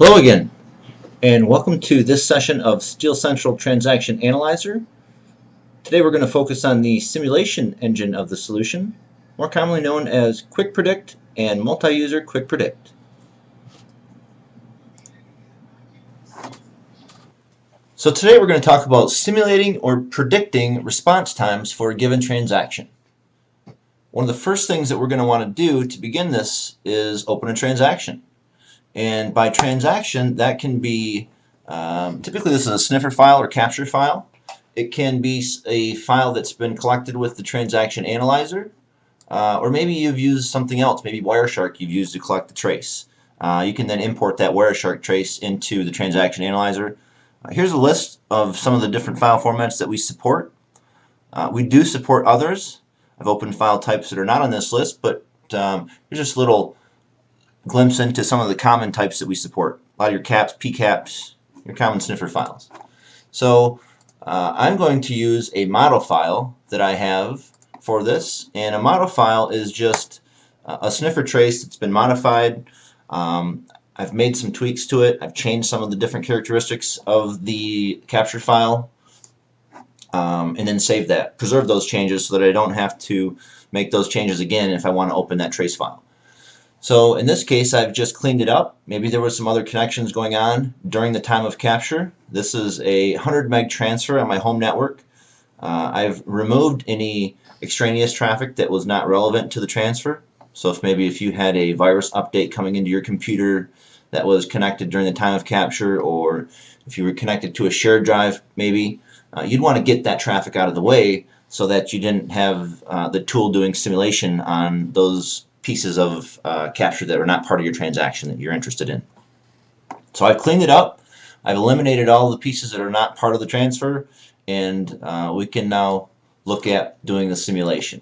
Hello again, and welcome to this session of Steel Central Transaction Analyzer. Today we're going to focus on the simulation engine of the solution, more commonly known as Quick Predict and Multiuser Quick Predict. So today we're going to talk about simulating or predicting response times for a given transaction. One of the first things that we're going to want to do to begin this is open a transaction. And by transaction, that can be, typically this is a sniffer file or capture file. It can be a file that's been collected with the transaction analyzer, or maybe you've used something else, maybe Wireshark you've used to collect the trace. You can then import that Wireshark trace into the transaction analyzer. Here's a list of some of the different file formats that we support. We do support others. I've opened file types that are not on this list, but here's just a little glimpse into some of the common types that we support. A lot of your caps, PCAPs, your common sniffer files. So I'm going to use a model file that I have for this, and a model file is just a sniffer trace that's been modified. I've made some tweaks to it. I've changed some of the different characteristics of the capture file, and then save that, preserve those changes so that I don't have to make those changes again if I want to open that trace file. So in this case, I've just cleaned it up. Maybe there were some other connections going on during the time of capture. This is a 100 meg transfer on my home network. I've removed any extraneous traffic that was not relevant to the transfer. So if you had a virus update coming into your computer that was connected during the time of capture, or if you were connected to a shared drive, maybe, you'd want to get that traffic out of the way so that you didn't have the tool doing simulation on those pieces of capture that are not part of your transaction that you're interested in. So I've cleaned it up. I've eliminated all the pieces that are not part of the transfer, and we can now look at doing the simulation.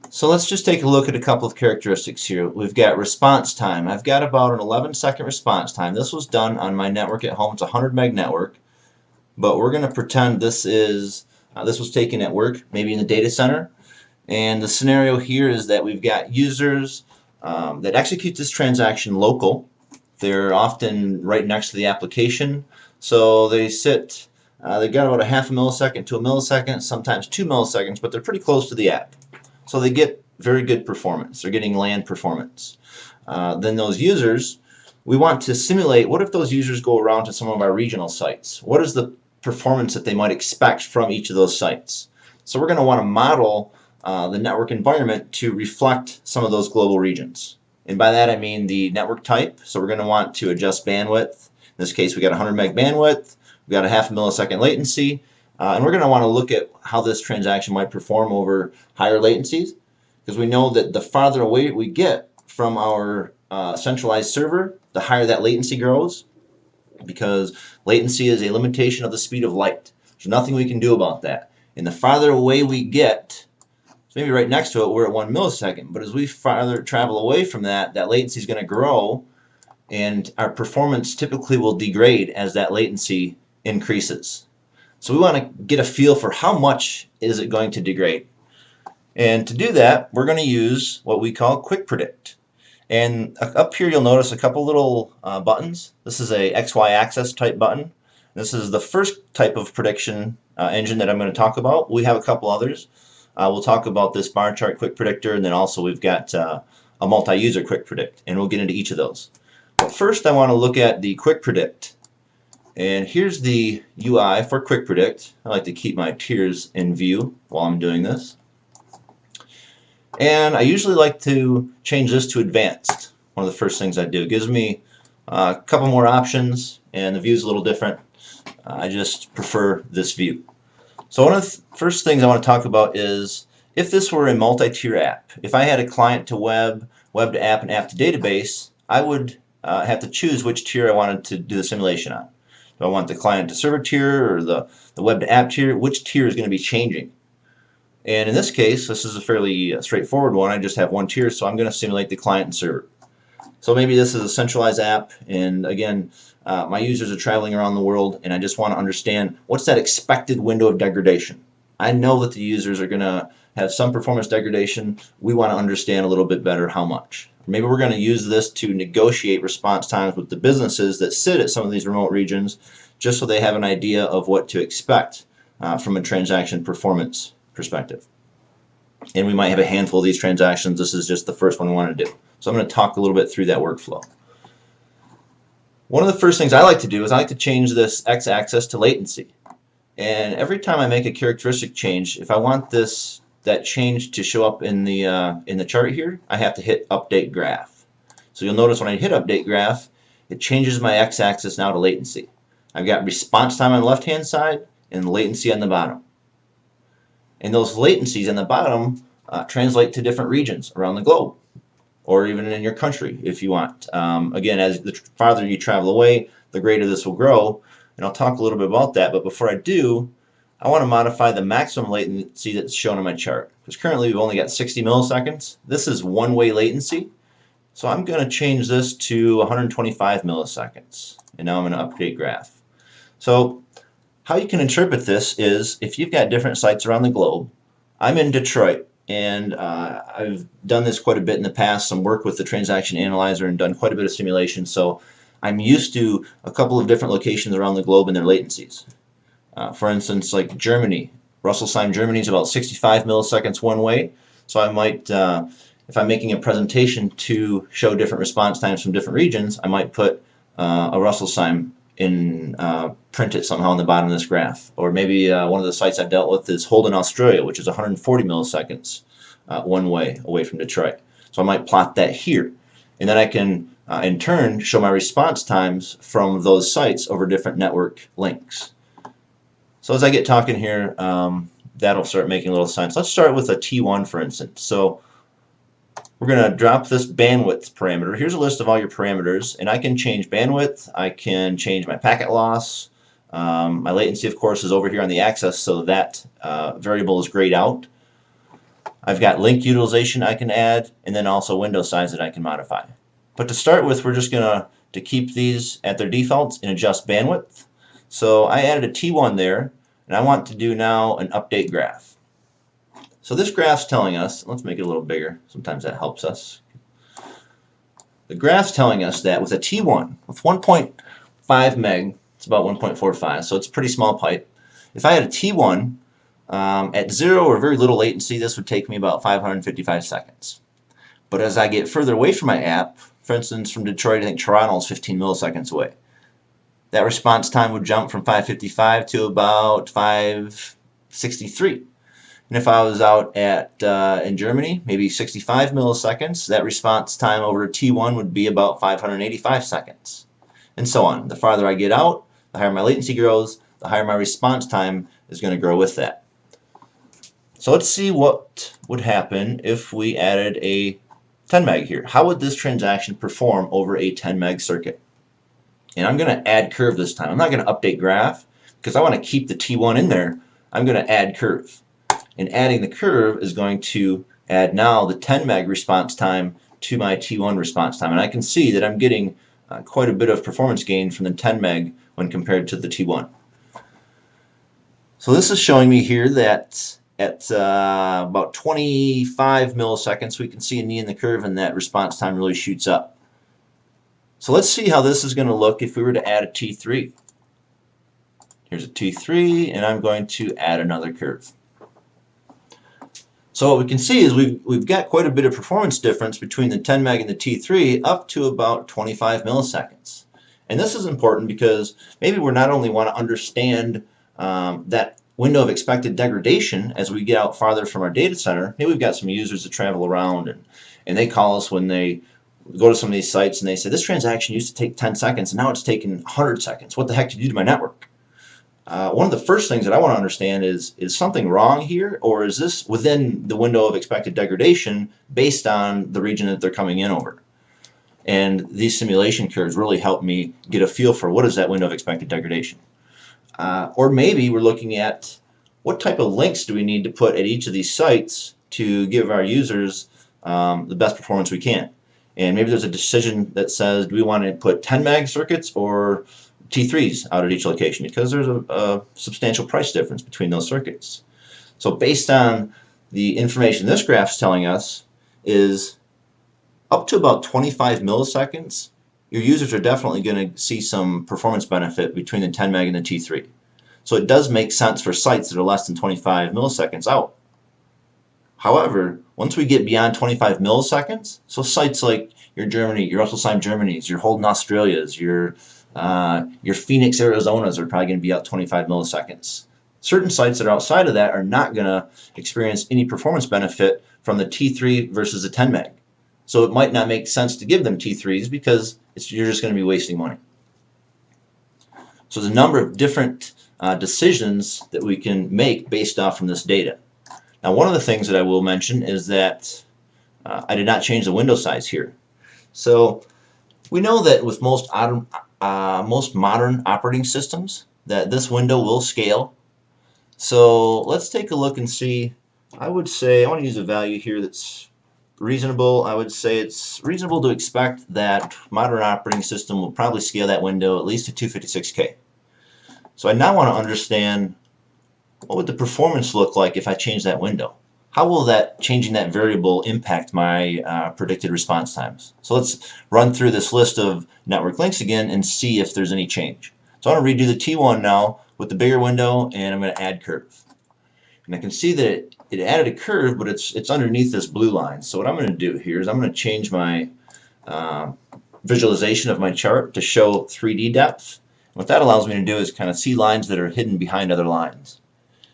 So let's just take a look at a couple of characteristics here. We've got response time. I've got about an 11-second response time. This was done on my network at home. It's a 100 meg network, but we're going to pretend this was taken at work, maybe in the data center. And the scenario here is that we've got users that execute this transaction local. They're often right next to the application. So they sit, they've got about a half a millisecond to a millisecond, sometimes 2 milliseconds, but they're pretty close to the app. So they get very good performance. They're getting land performance. Then those users, we want to simulate, what if those users go around to some of our regional sites? What is the performance that they might expect from each of those sites? So we're going to want to model the network environment to reflect some of those global regions. And by that I mean the network type. So we're going to want to adjust bandwidth. In this case we got 100 meg bandwidth, we got a half a millisecond latency, and we're going to want to look at how this transaction might perform over higher latencies, because we know that the farther away we get from our centralized server, the higher that latency grows, because latency is a limitation of the speed of light. There's nothing we can do about that. And the farther away we get, maybe right next to it we're at 1 millisecond, but as we farther travel away from that, that latency is going to grow, and our performance typically will degrade as that latency increases. So we want to get a feel for how much is it going to degrade. And to do that, we're going to use what we call Quick Predict. And up here you'll notice a couple little buttons. This is a XY axis type button. This is the first type of prediction engine that I'm going to talk about. We have a couple others. We'll talk about this bar chart quick predictor, and then also we've got a multi-user quick predict, and we'll get into each of those. But first I want to look at the quick predict. And here's the UI for quick predict. I like to keep my tiers in view while I'm doing this. And I usually like to change this to advanced. One of the first things I do. It gives me a couple more options, and the view is a little different. I just prefer this view. So one of the first things I want to talk about is if this were a multi-tier app. If I had a client to web, web to app, and app to database, I would have to choose which tier I wanted to do the simulation on. Do I want the client to server tier or the web to app tier? Which tier is going to be changing? And in this case, this is a fairly straightforward one. I just have one tier, so I'm going to simulate the client and server. So maybe this is a centralized app, and again, my users are traveling around the world, and I just want to understand what's that expected window of degradation. I know that the users are going to have some performance degradation. We want to understand a little bit better how much. Maybe we're going to use this to negotiate response times with the businesses that sit at some of these remote regions, just so they have an idea of what to expect from a transaction performance perspective. And we might have a handful of these transactions. This is just the first one we want to do. So I'm going to talk a little bit through that workflow. One of the first things I like to do is I like to change this x-axis to latency. And every time I make a characteristic change, if I want that change to show up in the chart here, I have to hit update graph. So you'll notice when I hit update graph, it changes my x-axis now to latency. I've got response time on the left-hand side and latency on the bottom. And those latencies on the bottom translate to different regions around the globe, or even in your country if you want. Again, as the farther you travel away, the greater this will grow. And I'll talk a little bit about that, but before I do, I want to modify the maximum latency that's shown on my chart. Because currently we've only got 60 milliseconds. This is one-way latency. So I'm going to change this to 125 milliseconds. And now I'm going to update graph. So how you can interpret this is if you've got different sites around the globe. I'm in Detroit, and I've done this quite a bit in the past, some work with the transaction analyzer and done quite a bit of simulation. So I'm used to a couple of different locations around the globe and their latencies. For instance, like Germany, Rüsselsheim, Germany is about 65 milliseconds one way. So I might, if I'm making a presentation to show different response times from different regions, I might put a Rüsselsheim in, print it somehow on the bottom of this graph. Or maybe one of the sites I've dealt with is Holden, Australia, which is 140 milliseconds one way away from Detroit. So I might plot that here. And then I can in turn show my response times from those sites over different network links. So as I get talking here, that'll start making a little sense. Let's start with a T1, for instance. So we're going to drop this bandwidth parameter. Here's a list of all your parameters, and I can change bandwidth. I can change my packet loss. My latency, of course, is over here on the axis, so that variable is grayed out. I've got link utilization I can add, and then also window size that I can modify. But to start with, we're just going to keep these at their defaults and adjust bandwidth. So I added a T1 there, and I want to do now an update graph. So this graph's telling us, let's make it a little bigger, sometimes that helps us. The graph's telling us that with a T1, with 1.5 meg, it's about 1.45, so it's a pretty small pipe. If I had a T1 at 0 or very little latency, this would take me about 555 seconds. But as I get further away from my app, for instance from Detroit, I think Toronto is 15 milliseconds away. That response time would jump from 555 to about 563. And if I was out at in Germany, maybe 65 milliseconds, that response time over T1 would be about 585 seconds. And so on. The farther I get out, the higher my latency grows, the higher my response time is going to grow with that. So let's see what would happen if we added a 10 meg here. How would this transaction perform over a 10 meg circuit? And I'm going to add curve this time. I'm not going to update graph because I want to keep the T1 in there. I'm going to add curve. And adding the curve is going to add now the 10 meg response time to my T1 response time. And I can see that I'm getting quite a bit of performance gain from the 10 meg when compared to the T1. So this is showing me here that at about 25 milliseconds we can see a knee in the curve and that response time really shoots up. So let's see how this is going to look if we were to add a T3. Here's a T3 and I'm going to add another curve. So what we can see is we've got quite a bit of performance difference between the 10 meg and the T3 up to about 25 milliseconds. And this is important because maybe we not only want to understand that window of expected degradation as we get out farther from our data center. Maybe we've got some users that travel around and they call us when they go to some of these sites and they say, this transaction used to take 10 seconds and now it's taking 100 seconds. What the heck did you do to my network? One of the first things that I want to understand is something wrong here, or is this within the window of expected degradation based on the region that they're coming in over? And these simulation curves really help me get a feel for what is that window of expected degradation. Or maybe we're looking at what type of links do we need to put at each of these sites to give our users the best performance we can. And maybe there's a decision that says, do we want to put 10 meg circuits or T3s out at each location, because there's a substantial price difference between those circuits. So based on the information this graph is telling us is Up to about 25 milliseconds, your users are definitely going to see some performance benefit between the 10 meg and the T3. So it does make sense for sites that are less than 25 milliseconds out. However, once we get beyond 25 milliseconds, so sites like your Germany, your Russelsheim Germany's, your Holden Australia's, your Phoenix Arizona's are probably going to be out 25 milliseconds. Certain sites that are outside of that are not going to experience any performance benefit from the T3 versus the 10 meg. So it might not make sense to give them T3s because you're just going to be wasting money. So there's a number of different decisions that we can make based off from this data. Now, one of the things that I will mention is that I did not change the window size here. So we know that with most modern operating systems that this window will scale. So let's take a look and see. I would say I want to use a value here that's reasonable. I would say it's reasonable to expect that modern operating system will probably scale that window at least to 256K. So I now want to understand, what would the performance look like if I change that window? How will changing that variable impact my predicted response times? So let's run through this list of network links again and see if there's any change. So I'm going to redo the T1 now with the bigger window, and I'm going to add curve. And I can see that it added a curve, but it's underneath this blue line. So what I'm going to do here is I'm going to change my visualization of my chart to show 3D depth. And what that allows me to do is kind of see lines that are hidden behind other lines.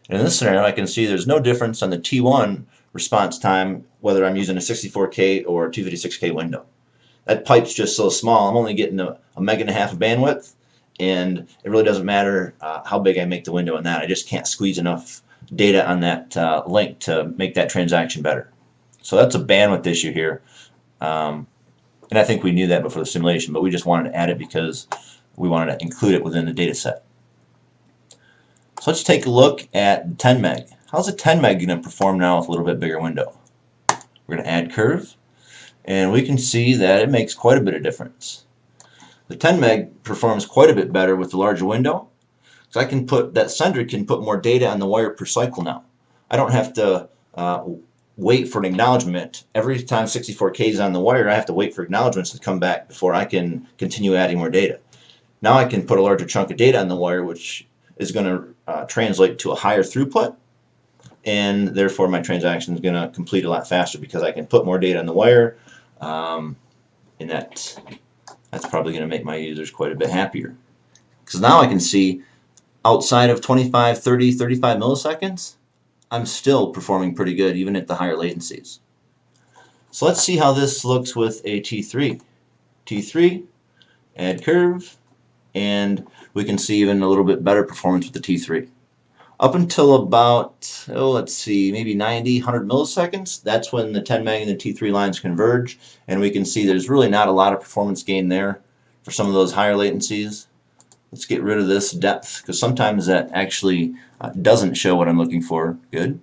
And in this scenario, I can see there's no difference on the T1 response time whether I'm using a 64K or a 256K window. That pipe's just so small, I'm only getting a meg and a half of bandwidth, and it really doesn't matter how big I make the window in that. I just can't squeeze enough data on that link to make that transaction better. So that's a bandwidth issue here. And I think we knew that before the simulation, but we just wanted to add it because we wanted to include it within the data set. So let's take a look at 10 meg. How's a 10 meg going to perform now with a little bit bigger window? We're going to add curve, and we can see that it makes quite a bit of difference. The 10 meg performs quite a bit better with the larger window. So I can that sender can put more data on the wire per cycle now. I don't have to wait for an acknowledgement. Every time 64K is on the wire, I have to wait for acknowledgements to come back before I can continue adding more data. Now I can put a larger chunk of data on the wire, which is going to translate to a higher throughput, and therefore my transaction is going to complete a lot faster because I can put more data on the wire, and that's probably going to make my users quite a bit happier. Because now I can see outside of 25, 30, 35 milliseconds, I'm still performing pretty good even at the higher latencies. So let's see how this looks with a T3. T3, add curve, and we can see even a little bit better performance with the T3. Up until about, let's see, maybe 90, 100 milliseconds, that's when the 10 meg and the T3 lines converge, and we can see there's really not a lot of performance gain there for some of those higher latencies. Let's get rid of this depth, because sometimes that actually doesn't show what I'm looking for. Good.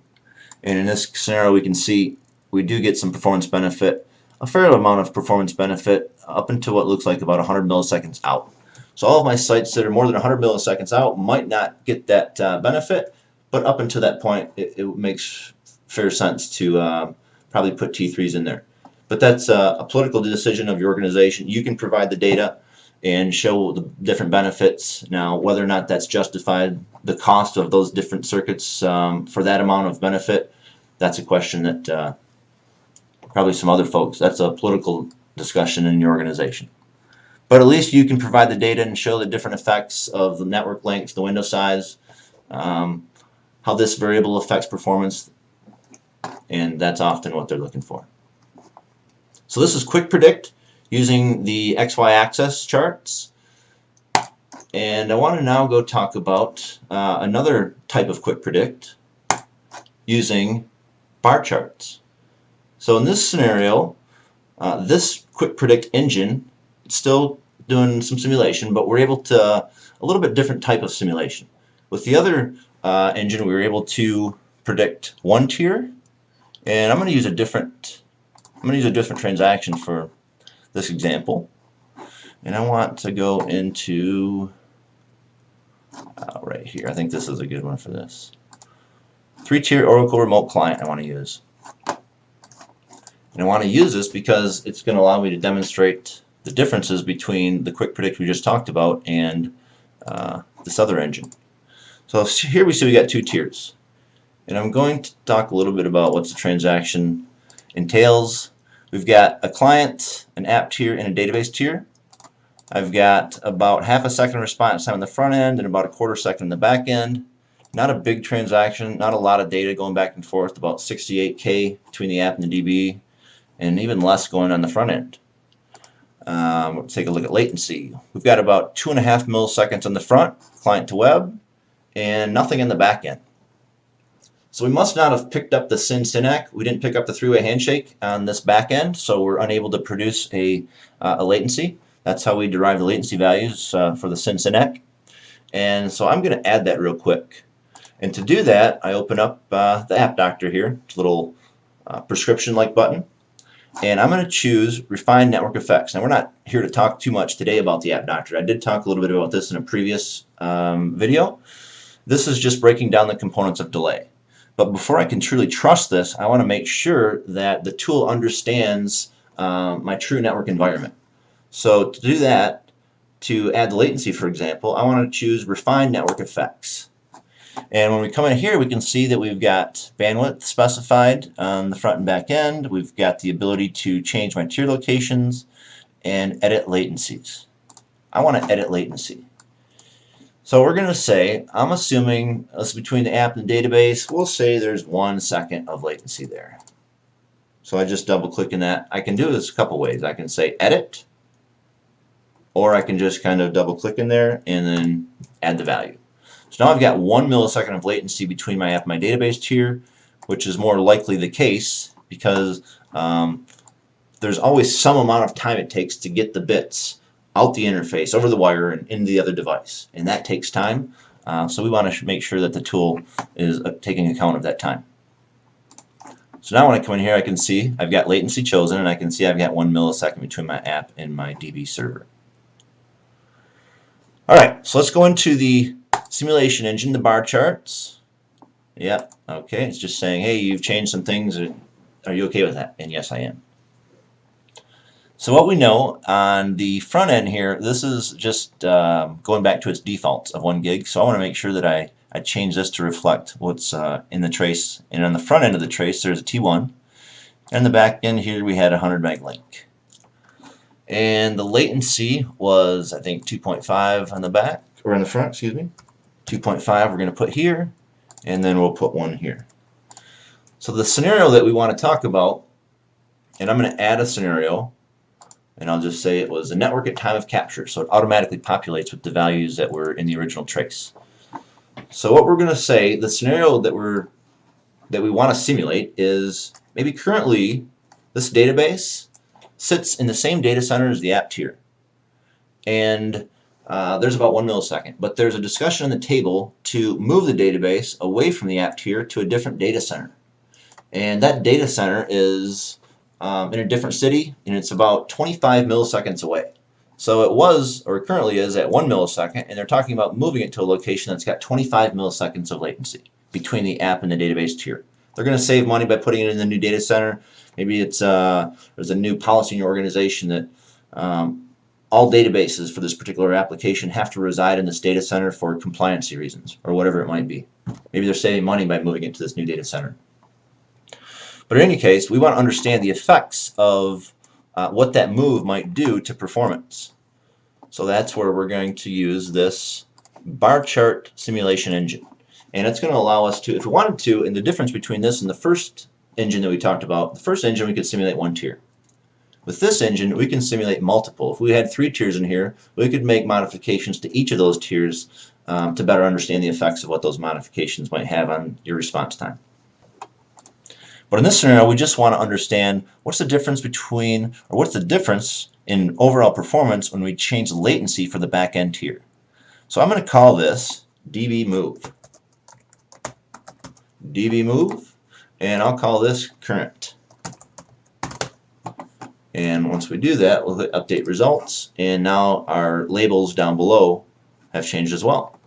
And in this scenario, we can see we do get some performance benefit, a fair amount of performance benefit up until what looks like about 100 milliseconds out. So all of my sites that are more than 100 milliseconds out might not get that benefit, but up until that point, it makes fair sense to probably put T3s in there. But that's a political decision of your organization. You can provide the data and show the different benefits. Now, whether or not that's justified, the cost of those different circuits for that amount of benefit, that's a question that probably some other folks, that's a political discussion in your organization. But at least you can provide the data and show the different effects of the network length, the window size, how this variable affects performance, and that's often what they're looking for. So this is quick predict using the XY axis charts, and I want to now go talk about another type of quick predict using bar charts. So in this scenario, this quick predict engine, it's still doing some simulation, but we're able to a little bit different type of simulation. With the other engine, we were able to predict one tier, and I'm going to use a different transaction for this example, and I want to go into right here. I think this is a good one for this. 3-tier Oracle remote client I want to use. And I want to use this because it's going to allow me to demonstrate the differences between the quick predict we just talked about and this other engine. So here we see we got two tiers. And I'm going to talk a little bit about what the transaction entails. We've got a client, an app tier, and a database tier. I've got about half a second response time on the front end and about a quarter second on the back end. Not a big transaction, not a lot of data going back and forth, about 68K between the app and the DB, and even less going on the front end. We'll take a look at latency. We've got about 2.5 milliseconds on the front, client to web, and nothing in the back end. So we must not have picked up the SYN-SYNAC. We didn't pick up the three-way handshake on this back end, so we're unable to produce a latency. That's how we derive the latency values for the SYN-SYNAC. And so I'm going to add that real quick. And to do that, I open up the app doctor here, it's a little prescription-like button. And I'm going to choose Refine Network Effects. Now, we're not here to talk too much today about the app doctor. I did talk a little bit about this in a previous video. This is just breaking down the components of delay. But before I can truly trust this, I want to make sure that the tool understands my true network environment. So to do that, to add the latency, for example, I want to choose Refine Network Effects. And when we come in here, we can see that we've got bandwidth specified on the front and back end. We've got the ability to change my tier locations and edit latencies. I want to edit latency. So we're going to say, I'm assuming between the app and the database, we'll say there's 1 second of latency there. So I just double click in that. I can do this a couple ways. I can say edit, or I can just kind of double click in there and then add the value. So now I've got 1 millisecond of latency between my app and my database tier, which is more likely the case because there's always some amount of time it takes to get the bits out the interface, over the wire, and into the other device. And that takes time. So we want to make sure that the tool is taking account of that time. So now when I come in here, I can see I've got latency chosen, and I can see I've got 1 millisecond between my app and my DB server. All right, so let's go into the simulation engine, the bar charts. Yeah, okay, it's just saying, hey, you've changed some things. Are you okay with that? And yes, I am. So what we know on the front end here, this is just going back to its defaults of 1 gig. So I want to make sure that I change this to reflect what's in the trace. And on the front end of the trace, there's a T1. And the back end here, we had a 100 meg link. And the latency was, I think, 2.5 on the back, or on the front, excuse me. 2.5 we're going to put here, and then we'll put 1 here. So the scenario that we want to talk about, and I'm going to add a scenario, and I'll just say it was a network at time of capture, so it automatically populates with the values that were in the original trace. So what we're going to say, the scenario that we want to simulate is maybe currently this database sits in the same data center as the app tier, and there's about 1 millisecond, but there's a discussion on the table to move the database away from the app tier to a different data center, and that data center is in a different city, and it's about 25 milliseconds away. So it was, or currently is, at 1 millisecond, and they're talking about moving it to a location that's got 25 milliseconds of latency between the app and the database tier. They're going to save money by putting it in the new data center. Maybe it's there's a new policy in your organization that all databases for this particular application have to reside in this data center for compliancy reasons, or whatever it might be. Maybe they're saving money by moving it to this new data center. But in any case, we want to understand the effects of what that move might do to performance. So that's where we're going to use this bar chart simulation engine. And it's going to allow us to, if we wanted to, and the difference between this and the first engine that we talked about, the first engine we could simulate 1 tier. With this engine, we can simulate multiple. If we had 3 tiers in here, we could make modifications to each of those tiers to better understand the effects of what those modifications might have on your response time. But in this scenario, we just want to understand what's the difference between, or what's the difference in overall performance when we change the latency for the back end tier. So I'm going to call this DB move. DB move, and I'll call this current. And once we do that, we'll hit update results, and now our labels down below have changed as well.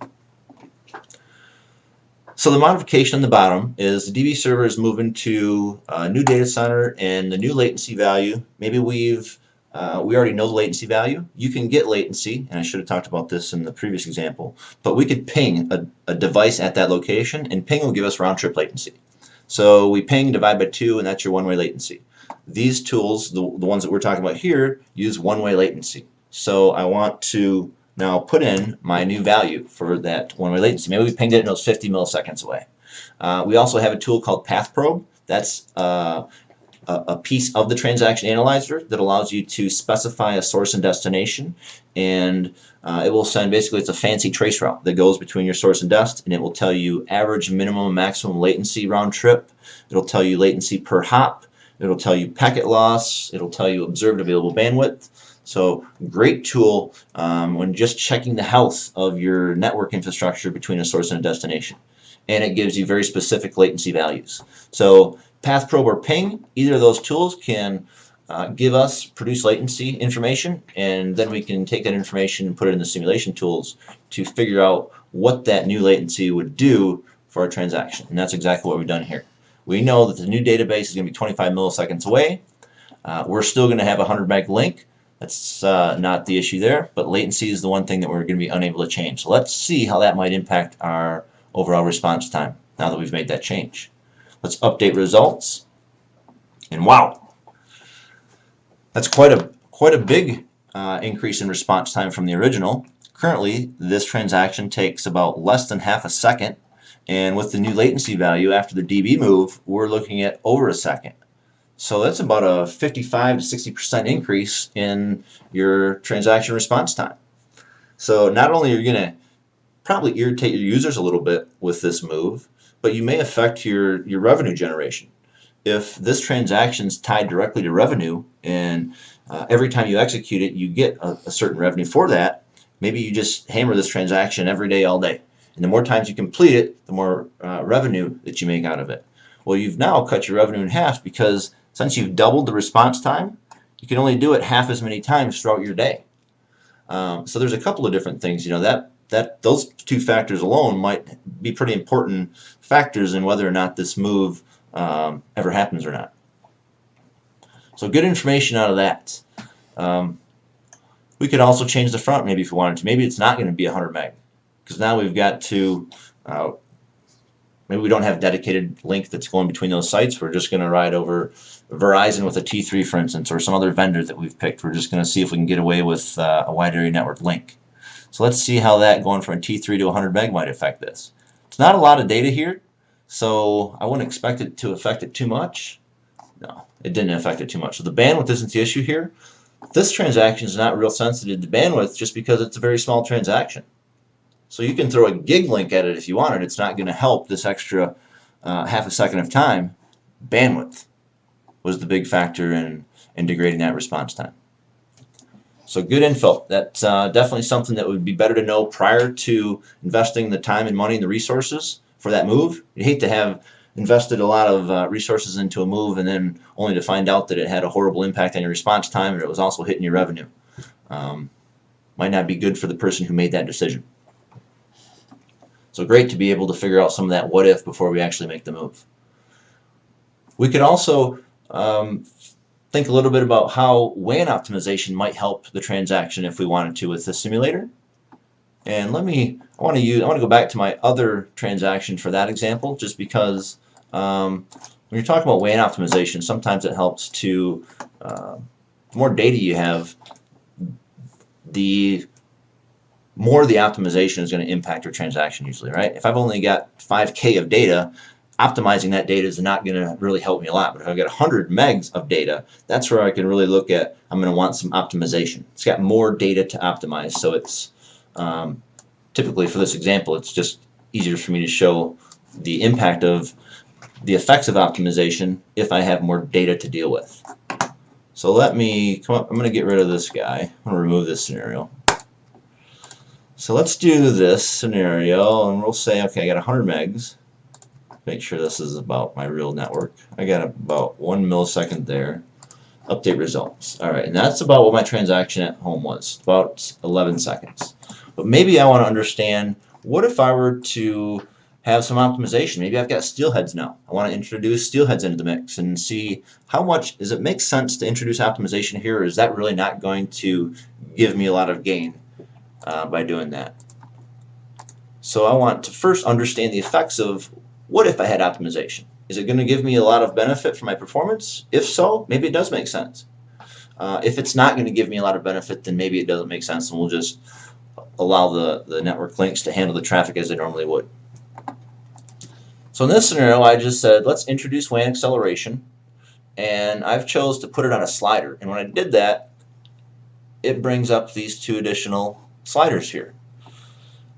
So the modification on the bottom is the DB server is moving to a new data center, and the new latency value, maybe we already know the latency value. You can get latency, and I should have talked about this in the previous example, but we could ping a device at that location, and ping will give us round trip latency. So we ping, divide by 2, and that's your one-way latency. These tools, the ones that we're talking about here, use one-way latency. So I want to now put in my new value for that one-way latency. Maybe we pinged it and it was 50 milliseconds away. We also have a tool called Path Probe. That's a piece of the transaction analyzer that allows you to specify a source and destination, and it will send, basically it's a fancy trace route that goes between your source and dest, and it will tell you average, minimum, and maximum latency round trip. It'll tell you latency per hop. It'll tell you packet loss. It'll tell you observed available bandwidth. So great tool when just checking the health of your network infrastructure between a source and a destination. And it gives you very specific latency values. So Path Probe or Ping, either of those tools can produce latency information, and then we can take that information and put it in the simulation tools to figure out what that new latency would do for our transaction. And that's exactly what we've done here. We know that the new database is going to be 25 milliseconds away. We're still going to have a 100 meg link. That's not the issue there, but latency is the one thing that we're going to be unable to change. So let's see how that might impact our overall response time now that we've made that change. Let's update results, and wow, that's quite a big increase in response time from the original. Currently, this transaction takes about less than half a second, and with the new latency value after the DB move, we're looking at over a second. So that's about a 55 to 60% increase in your transaction response time. So not only are you going to probably irritate your users a little bit with this move, but you may affect your revenue generation. If this transaction is tied directly to revenue, and every time you execute it, you get a certain revenue for that, maybe you just hammer this transaction every day, all day. And the more times you complete it, the more revenue that you make out of it. Well, you've now cut your revenue in half, because since you've doubled the response time, you can only do it half as many times throughout your day. So there's a couple of different things, that those two factors alone might be pretty important factors in whether or not this move ever happens or not. So good information out of that. We could also change the front maybe if we wanted to. Maybe it's not going to be 100 meg, because now we've got to, maybe we don't have dedicated link that's going between those sites. We're just going to ride over Verizon with a T3, for instance, or some other vendor that we've picked. We're just going to see if we can get away with a wide area network link. So let's see how that going from a T3 to 100 meg might affect this. It's not a lot of data here, so I wouldn't expect it to affect it too much. No, it didn't affect it too much. So the bandwidth isn't the issue here. This transaction is not real sensitive to bandwidth just because it's a very small transaction. So you can throw a gig link at it if you wanted. It's not going to help this extra half a second of time. Bandwidth was the big factor in degrading that response time. So good info. That's definitely something that would be better to know prior to investing the time and money and the resources for that move. You'd hate to have invested a lot of resources into a move and then only to find out that it had a horrible impact on your response time, and it was also hitting your revenue. Might not be good for the person who made that decision. So great to be able to figure out some of that what if before we actually make the move. We could also think a little bit about how WAN optimization might help the transaction if we wanted to with the simulator. And I want to go back to my other transaction for that example, just because when you're talking about WAN optimization, sometimes it helps to, the more data you have, the more the optimization is going to impact your transaction usually, right? If I've only got 5K of data, optimizing that data is not going to really help me a lot. But if I've got 100 megs of data, that's where I can really look at, I'm going to want some optimization. It's got more data to optimize, so it's typically for this example, it's just easier for me to show the impact of the effects of optimization if I have more data to deal with. So let me come up, I'm going to get rid of this guy. I'm going to remove this scenario. So let's do this scenario, and we'll say, okay, I got 100 megs. Make sure this is about my real network. I got about 1 millisecond there. Update results. All right, and that's about what my transaction at home was, about 11 seconds. But maybe I want to understand, what if I were to have some optimization. Maybe I've got steelheads now. I want to introduce steelheads into the mix and see how much, does it make sense to introduce optimization here, or is that really not going to give me a lot of gain by doing that? So I want to first understand the effects of what if I had optimization. Is it going to give me a lot of benefit for my performance? If so, maybe it does make sense. If it's not going to give me a lot of benefit, then maybe it doesn't make sense, and we'll just allow the network links to handle the traffic as they normally would. So in this scenario, I just said, let's introduce WAN acceleration, and I've chose to put it on a slider. And when I did that, it brings up these two additional sliders here.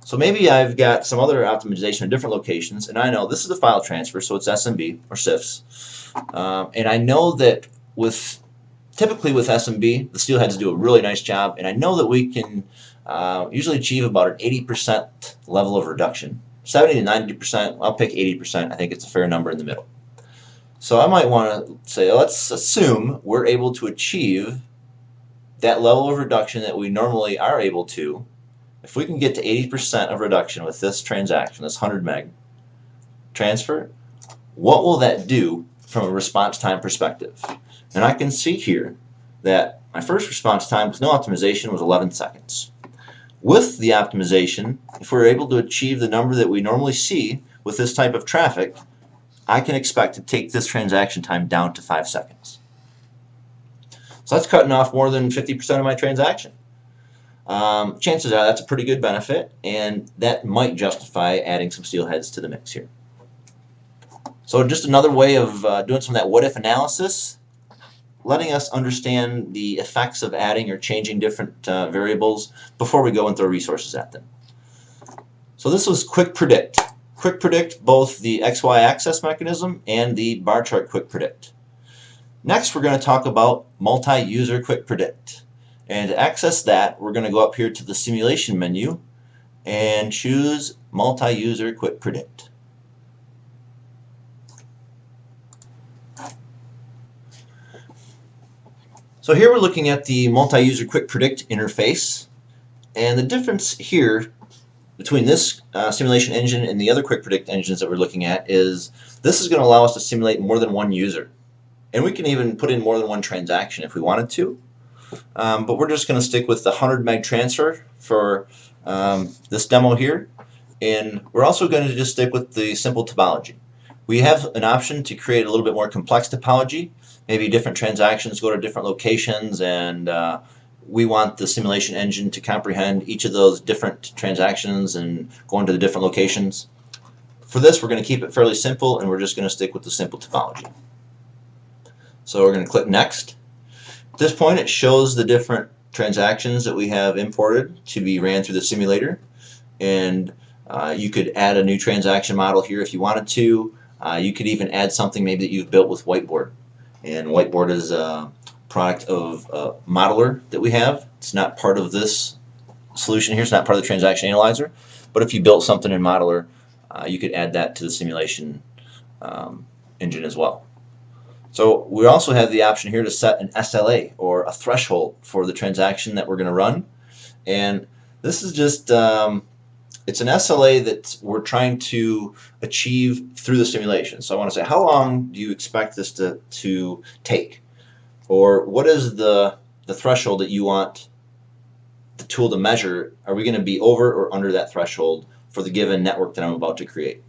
So maybe I've got some other optimization in different locations, and I know this is a file transfer, so it's SMB or CIFS. And I know that typically with SMB, the steelheads do a really nice job, and I know that we can usually achieve about an 80% level of reduction. 70 to 90%, I'll pick 80%. I think it's a fair number in the middle. So I might want to say, let's assume we're able to achieve that level of reduction that we normally are able to. If we can get to 80% of reduction with this transaction, this 100 meg transfer, what will that do from a response time perspective? And I can see here that my first response time with no optimization was 11 seconds. With the optimization, if we're able to achieve the number that we normally see with this type of traffic, I can expect to take this transaction time down to 5 seconds. So that's cutting off more than 50% of my transaction. Chances are that's a pretty good benefit, and that might justify adding some steelheads to the mix here. So just another way of doing some of that what-if analysis, letting us understand the effects of adding or changing different variables before we go and throw resources at them. So this was Quick Predict. Quick Predict, both the XY access mechanism and the bar chart Quick Predict. Next, we're going to talk about Multi-User Quick Predict. And to access that, we're going to go up here to the simulation menu and choose Multi-User Quick Predict. So here we're looking at the Multi-User Quick Predict interface, and the difference here between this simulation engine and the other Quick Predict engines that we're looking at is this is going to allow us to simulate more than one user, and we can even put in more than one transaction if we wanted to. But we're just going to stick with the 100 meg transfer for this demo here, and we're also going to just stick with the simple topology. We have an option to create a little bit more complex topology. Maybe different transactions go to different locations, and we want the simulation engine to comprehend each of those different transactions and go into the different locations. For this, we're going to keep it fairly simple, and we're just going to stick with the simple topology. So we're going to click Next. At this point, it shows the different transactions that we have imported to be ran through the simulator, and you could add a new transaction model here if you wanted to. You could even add something maybe that you've built with Whiteboard, and Whiteboard is a product of Modeler that we have. It's not part of this solution here. It's not part of the transaction analyzer, but if you built something in Modeler, you could add that to the simulation engine as well. So we also have the option here to set an SLA, or a threshold, for the transaction that we're going to run. And this is just, it's an SLA that we're trying to achieve through the simulation. So I want to say, how long do you expect this to take? Or what is the threshold that you want the tool to measure? Are we going to be over or under that threshold for the given network that I'm about to create?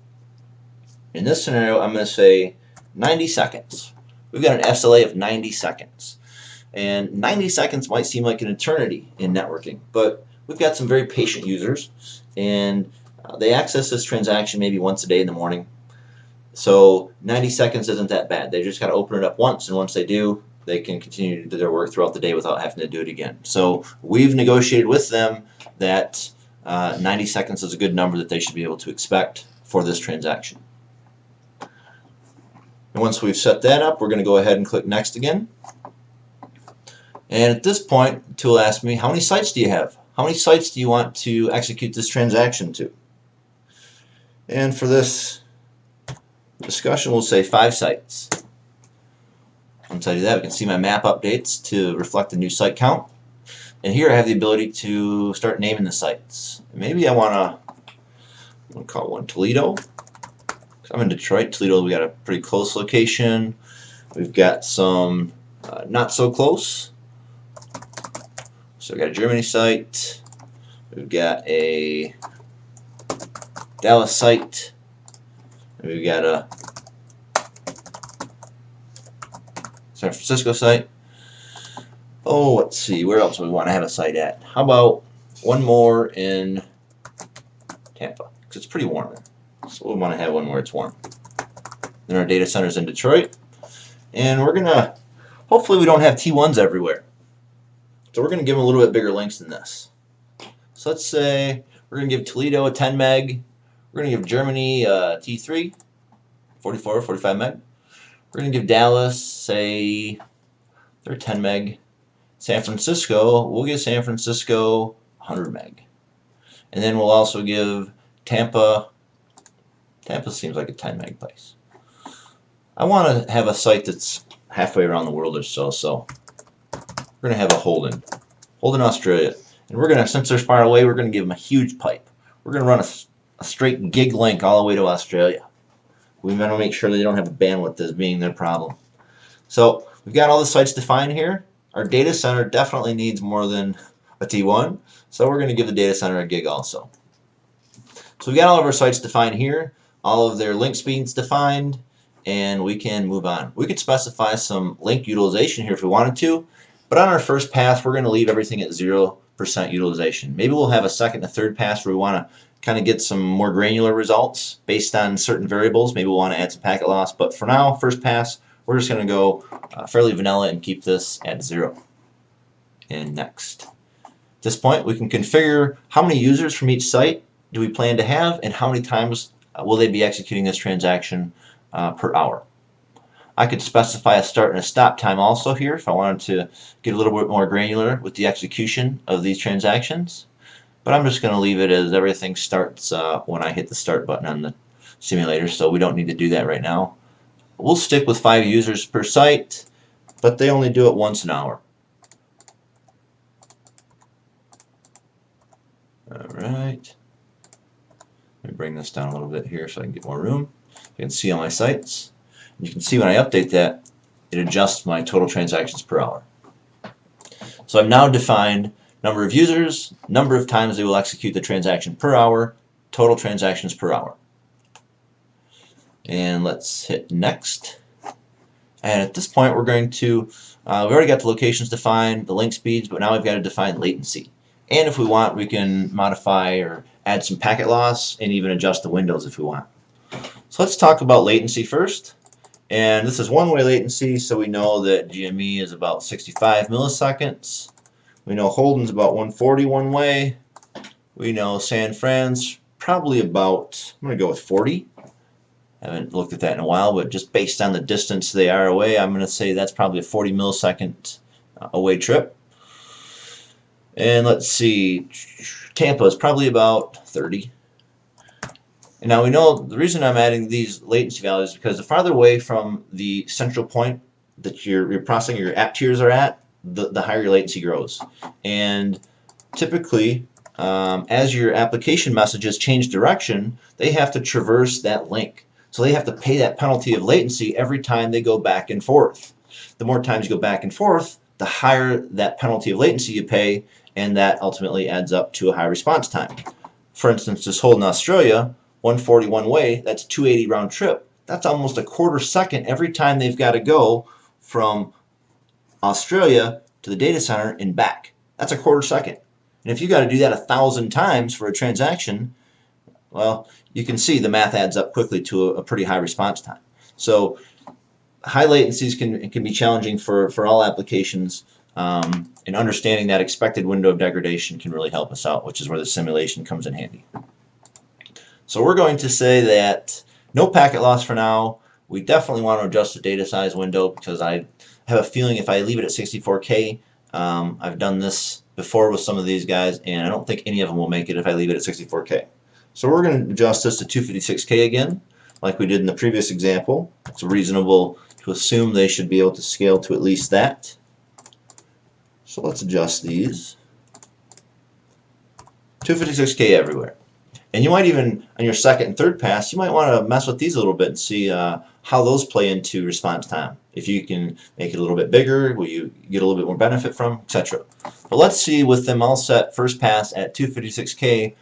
In this scenario, I'm going to say 90 seconds. We've got an SLA of 90 seconds. And 90 seconds might seem like an eternity in networking, but we've got some very patient users, and they access this transaction maybe once a day in the morning. So 90 seconds isn't that bad. They just got to open it up once, and once they do, they can continue to do their work throughout the day without having to do it again. So we've negotiated with them that 90 seconds is a good number that they should be able to expect for this transaction. And once we've set that up, we're going to go ahead and click Next again. And at this point, the tool asks me, how many sites do you have? How many sites do you want to execute this transaction to? And for this discussion, we'll say 5 sites. Once I do that, we can see my map updates to reflect the new site count. And here I have the ability to start naming the sites. Maybe I want to call one Toledo. I'm in Detroit. Toledo, we got a pretty close location. We've got some not so close. So we got a Germany site. We've got a Dallas site. We've got a San Francisco site. Oh, let's see, where else do we want to have a site at? How about one more in Tampa? Because it's pretty warm there. So we want to have one where it's warm. Then our data center's in Detroit. And we're going to, hopefully we don't have T1s everywhere. So we're going to give them a little bit bigger links than this. So let's say we're going to give Toledo a 10 meg. We're going to give Germany a T3, 44, 45 meg. We're going to give Dallas, say, they're 10 meg. San Francisco, we'll give San Francisco 100 meg. And then we'll also give Tampa seems like a 10 meg place. I want to have a site that's halfway around the world or so, so we're going to have a Holden, Australia. And we're going to, since they're far away, we're going to give them a huge pipe. We're going to run a straight gig link all the way to Australia. We want to make sure they don't have a bandwidth as being their problem. So we've got all the sites defined here. Our data center definitely needs more than a T1, so we're going to give the data center a gig also. So we've got all of our sites defined here, all of their link speeds defined, and we can move on. We could specify some link utilization here if we wanted to, but on our first pass, we're going to leave everything at 0% utilization. Maybe we'll have a second and third pass where we want to kind of get some more granular results based on certain variables. Maybe we'll want to add some packet loss, but for now, first pass, we're just going to go fairly vanilla and keep this at 0. And next. At this point, we can configure how many users from each site do we plan to have and how many times will they be executing this transaction per hour. I could specify a start and a stop time also here if I wanted to get a little bit more granular with the execution of these transactions. But I'm just going to leave it as everything starts when I hit the start button on the simulator, so we don't need to do that right now. We'll stick with 5 users per site, but they only do it once an hour. Alright. Let me bring this down a little bit here so I can get more room. You can see all my sites. You can see when I update that, it adjusts my total transactions per hour. So I've now defined number of users, number of times they will execute the transaction per hour, total transactions per hour. And let's hit next. And at this point, we're going to, we've already got the locations defined, the link speeds, but now we've got to define latency. And if we want, we can modify or add some packet loss and even adjust the windows if we want. So let's talk about latency first. And this is one-way latency, so we know that GME is about 65 milliseconds. We know Holden's about 140 one way. We know San Fran's probably about, I'm going to go with 40. I haven't looked at that in a while, but just based on the distance they are away, I'm going to say that's probably a 40 millisecond away trip. And let's see, Tampa is probably about 30. And now we know the reason I'm adding these latency values is because the farther away from the central point that you're processing your app tiers are at, the higher your latency grows. And typically, as your application messages change direction, they have to traverse that link. So they have to pay that penalty of latency every time they go back and forth. The more times you go back and forth, the higher that penalty of latency you pay, and that ultimately adds up to a high response time. For instance, this Holden Australia, 140 one way, that's 280 round trip. That's almost a quarter second every time they've got to go from Australia to the data center and back. That's a quarter second. And if you got to do that 1,000 times for a transaction, well, you can see the math adds up quickly to a pretty high response time. So high latencies can be challenging for all applications, and understanding that expected window of degradation can really help us out, which is where the simulation comes in handy. So we're going to say that no packet loss for now. We definitely want to adjust the data size window because I have a feeling if I leave it at 64K, I've done this before with some of these guys, and I don't think any of them will make it if I leave it at 64K. So we're going to adjust this to 256K again, like we did in the previous example. It's reasonable to assume they should be able to scale to at least that. So let's adjust these. 256K everywhere. And you might even, on your second and third pass, you might want to mess with these a little bit and see how those play into response time. If you can make it a little bit bigger, will you get a little bit more benefit from, etc. But let's see with them all set first pass at 256K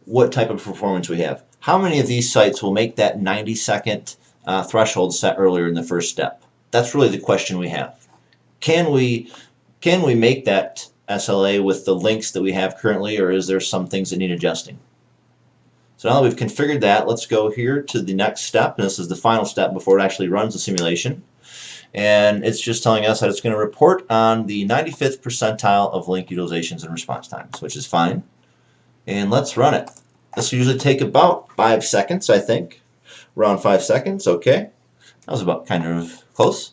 what type of performance we have. How many of these sites will make that 90-second threshold set earlier in the first step? That's really the question we have. Can we make that SLA with the links that we have currently, or is there some things that need adjusting? So now that we've configured that, let's go here to the next step, and this is the final step before it actually runs the simulation. And it's just telling us that it's going to report on the 95th percentile of link utilizations and response times, which is fine. And let's run it. This will usually take about 5 seconds, I think. Around 5 seconds, okay. That was about kind of close.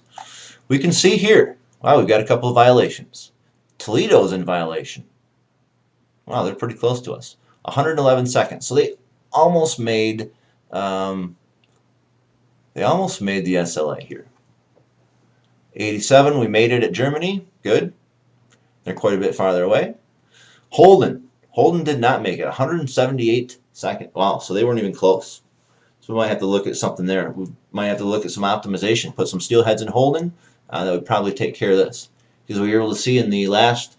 We can see here, wow, we've got a couple of violations. Toledo's in violation. Wow, they're pretty close to us. 111 seconds. So they almost made the SLA here. 87, we made it at Germany. Good. They're quite a bit farther away. Holden did not make it. 178 seconds. Wow, so they weren't even close. So we might have to look at something there. We might have to look at some optimization. Put some steel heads in Holden. That would probably take care of this. Because we were able to see in the last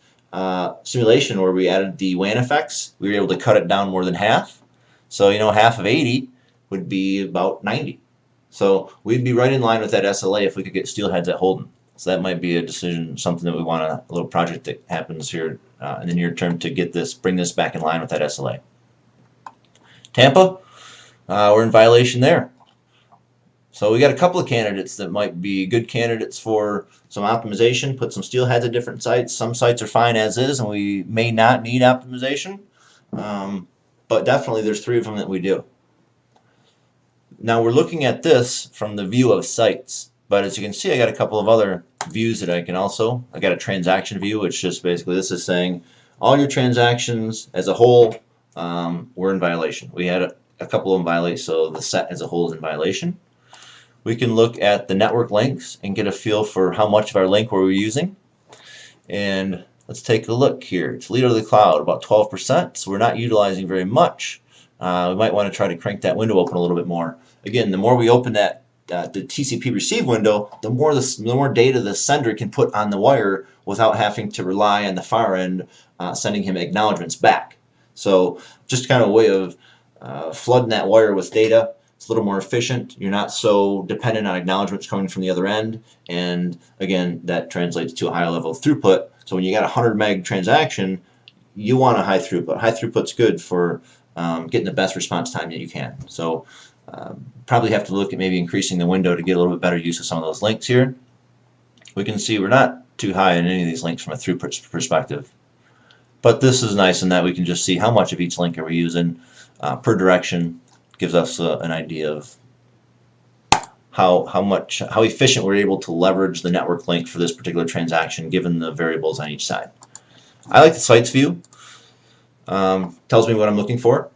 simulation where we added the WAN effects, we were able to cut it down more than half. So, you know, half of 80 would be about 90. So we'd be right in line with that SLA if we could get steel heads at Holden. So that might be a decision, something that we want a little project that happens here in the near term to get this, bring this back in line with that SLA. Tampa, we're in violation there. So we got a couple of candidates that might be good candidates for some optimization. Put some steel heads at different sites. Some sites are fine as is, and we may not need optimization. But definitely there's 3 of them that we do. Now we're looking at this from the view of sites, but as you can see I got a couple of other views that I got a transaction view, which just basically this is saying all your transactions as a whole were in violation. We had a couple of them violate, so the set as a whole is in violation. We can look at the network links and get a feel for how much of our link were we using. And let's take a look here. Toledo to the cloud, about 12%, so we're not utilizing very much. We might want to try to crank that window open a little bit more. Again, the more we open that the TCP receive window, the more data the sender can put on the wire without having to rely on the far end sending him acknowledgments back. So just kind of a way of flooding that wire with data. It's a little more efficient. You're not so dependent on acknowledgments coming from the other end, and again, that translates to a higher level of throughput. So when you got a 100 meg transaction, you want a high throughput. High throughput's good for getting the best response time that you can. So probably have to look at maybe increasing the window to get a little bit better use of some of those links here. We can see we're not too high in any of these links from a throughput perspective. But this is nice in that we can just see how much of each link are we using per direction. Gives us an idea of how efficient we're able to leverage the network link for this particular transaction given the variables on each side. I like the sites view. Tells me what I'm looking for.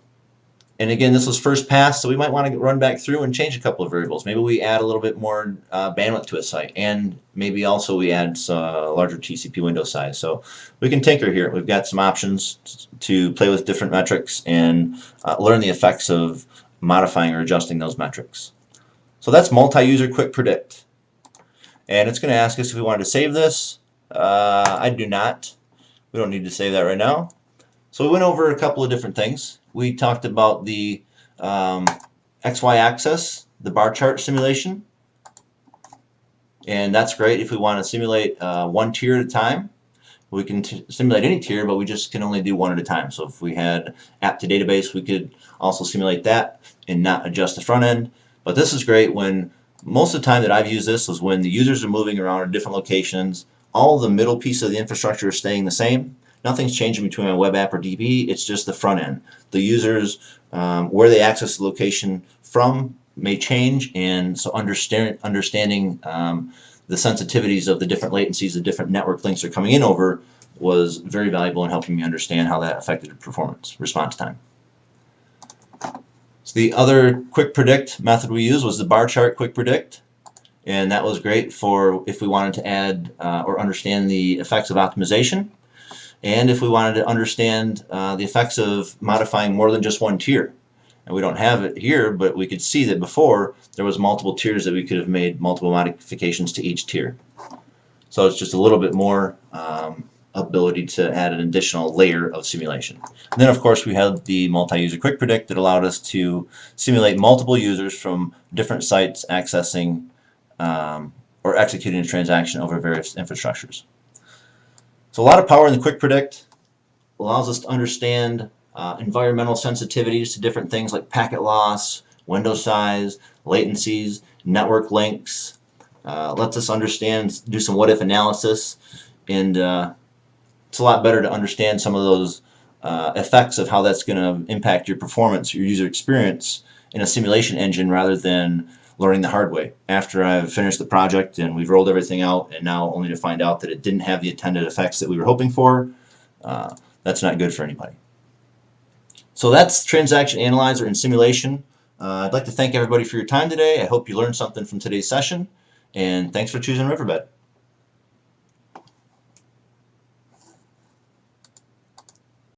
And again, this was first pass, so we might want to run back through and change a couple of variables. Maybe we add a little bit more bandwidth to a site, and maybe also we add a larger TCP window size. So we can tinker here. We've got some options to play with different metrics and learn the effects of modifying or adjusting those metrics. So that's multi-user quick predict. And it's going to ask us if we wanted to save this. I do not. We don't need to save that right now. So we went over a couple of different things. We talked about the XY axis, the bar chart simulation. And that's great if we want to simulate one tier at a time. We can simulate any tier, but we just can only do one at a time. So if we had app to database, we could also simulate that and not adjust the front end. But this is great when most of the time that I've used this was when the users are moving around in different locations. All the middle piece of the infrastructure is staying the same. Nothing's changing between my web app or DB. It's just the front end. The users, where they access the location from may change, and so understanding the sensitivities of the different latencies the different network links are coming in over was very valuable in helping me understand how that affected performance, response time. So the other quick predict method we used was the bar chart quick predict, and that was great for if we wanted to add or understand the effects of optimization. and if we wanted to understand the effects of modifying more than just one tier. And we don't have it here, but we could see that before there was multiple tiers that we could have made multiple modifications to each tier. So it's just a little bit more ability to add an additional layer of simulation. And then of course we have the multi-user quick predict that allowed us to simulate multiple users from different sites accessing or executing a transaction over various infrastructures. So a lot of power in the quick predict. Allows us to understand environmental sensitivities to different things like packet loss, window size, latencies, network links. Lets us understand, do some what-if analysis, and it's a lot better to understand some of those effects of how that's going to impact your performance, your user experience in a simulation engine rather than learning the hard way after I've finished the project and we've rolled everything out and now only to find out that it didn't have the intended effects that we were hoping for. That's not good for anybody. So that's Transaction Analyzer and simulation. I'd like to thank everybody for your time today. I hope you learned something from today's session, and thanks for choosing Riverbed.